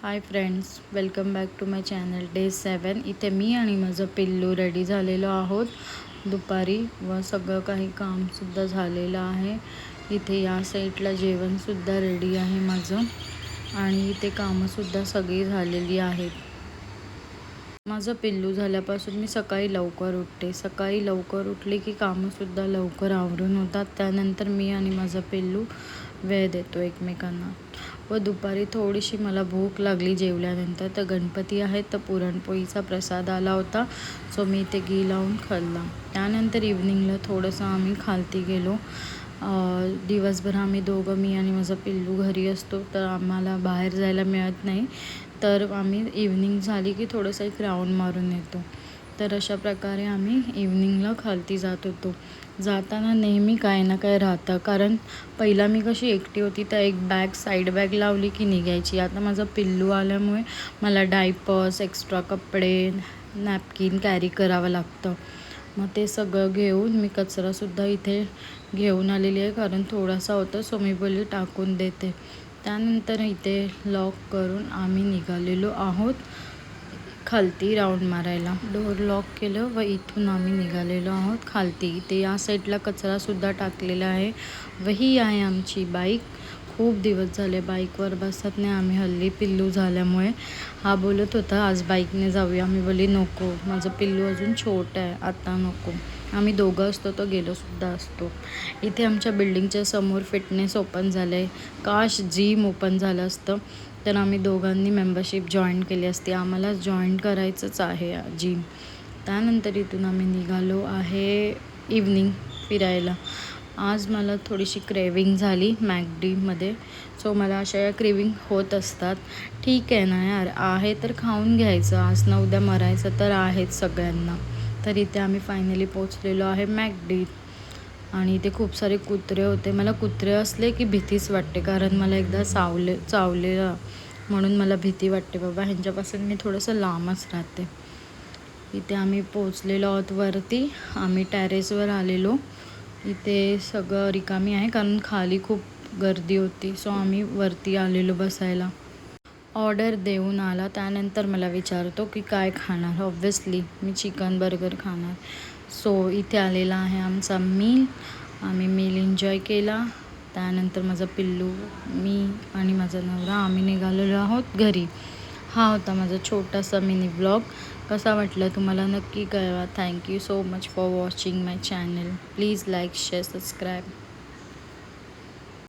High friends, welcome back to my channel day 7। इथे मी आणि माझं पिल्लू रेडी झालेलो आहोत दुपारी व सगळं काही कामसुद्धा झालेलं आहे। इथे या साईडला जेवणसुद्धा रेडी आहे माझं आणि इथे कामंसुद्धा सगळी झालेली आहेत। माझं पिल्लू झाल्यापासून मी सकाळी लवकर उठते। सकाळी लवकर उठले की कामंसुद्धा लवकर आवरून होतात। त्यानंतर मी आणि माझं पिल्लू वेळ देतो एकमेकांना। व दुपारी थोडीशी मला भूक लागली जेवल्यानंतर, तर गणपती आहेत तर पुरणपोळीचा प्रसाद आला होता, सो मी ते घी लावून खाल्ला। त्यानंतर इव्हनिंगला थोडंसं आम्ही खालती गेलो। दिवसभर आम्ही दोघं, मी आणि माझा पिल्लू घरी असतो, तर आम्हाला बाहेर जायला मिळत नाही, तर आम्ही इव्हनिंग झाली की थोडंसं एक राऊंड मारून येतो। तर अशा प्रकारे आम्ही इव्हनिंगला खालती जात होतो। जाताना नेहमी काय ना काय राहतं, कारण पहिला मी कशी एकटी होती तर एक बॅग साईड बॅग लावली की निघायची। आता माझं पिल्लू आल्यामुळे मला डायपर्स, एक्स्ट्रा कपडे, नॅपकिन कॅरी करावं लागतं। मग ते सगळं घेऊन मी कचरासुद्धा इथे घेऊन आलेली आहे, कारण थोडासा होता, सो मी बोलली टाकून देते। त्यानंतर इथे लॉक करून आम्ही निघालेलो आहोत खालती राऊंड मारायला। डोअर लॉक केलं व इथून आम्ही निघालेलो आहोत खालती। इथे या साईडला कचरासुद्धा टाकलेला आहे व ही आहे आमची बाईक। खूप दिवस झाले बाईकवर बसत नाही आम्ही हल्ली, पिल्लू झाल्यामुळे। हा बोलत होता आज बाईकने जाऊया, मी बोलली नको, माझं पिल्लू अजून छोटं आहे, आता नको। आम्ही दोघं असतो तर गेलोसुद्धा असतो। इथे आमच्या बिल्डिंगच्या समोर फिटनेस ओपन झालं आहे। काश जिम ओपन झालं असतं तर आम्ही दोघांनी मेंबरशिप जॉईन केली असती। आम्हाला जॉईन करायचंच आहे जिम। त्यानंतर इथून आम्ही निघालो आहे इव्हनिंग फिरायला। आज मला थोडीशी क्रेविंग झाली मॅकडीमध्ये, सो मला अशा या क्रेविंग होत असतात। ठीक आहे ना यार, आहे तर खाऊन घ्यायचं, आज ना उद्या मरायचं तर आहेच सगळ्यांना। तर इथे आम्ही फायनली पोचलेलो आहे मॅकडीत आणि इथे खूप सारे कुत्रे होते। मला कुत्रे असले की भीतीच वाटते, कारण मला एकदा चावलेलं, म्हणून मला भीती वाटते बाबा, ह्यांच्यापासून मी थोडंसं लांबच राहते। इथे आम्ही पोचलेलो आहोत वरती, आम्ही टेरेसवर आलेलो। इथे सगळं रिकामी आहे, कारण खाली खूप गर्दी होती, सो आम्ही वरती आलेलो बसायला। ऑर्डर देऊन आला, त्यानंतर मला विचारतो की काय खाणार। ऑब्व्हियसली मी चिकन बर्गर खाणार। सो इथे आलेला आहे आमचा मील, आम्ही मील एन्जॉय केला। त्यानंतर माझा पिल्लू, मी आणि माझा नवरा आम्ही निघालेलो आहोत घरी। हा होता माझा छोटासा मिनी ब्लॉग। कसा वाटला तुम्हाला नक्की कळवा। Thank you so much for watching my channel. Please like, share, subscribe.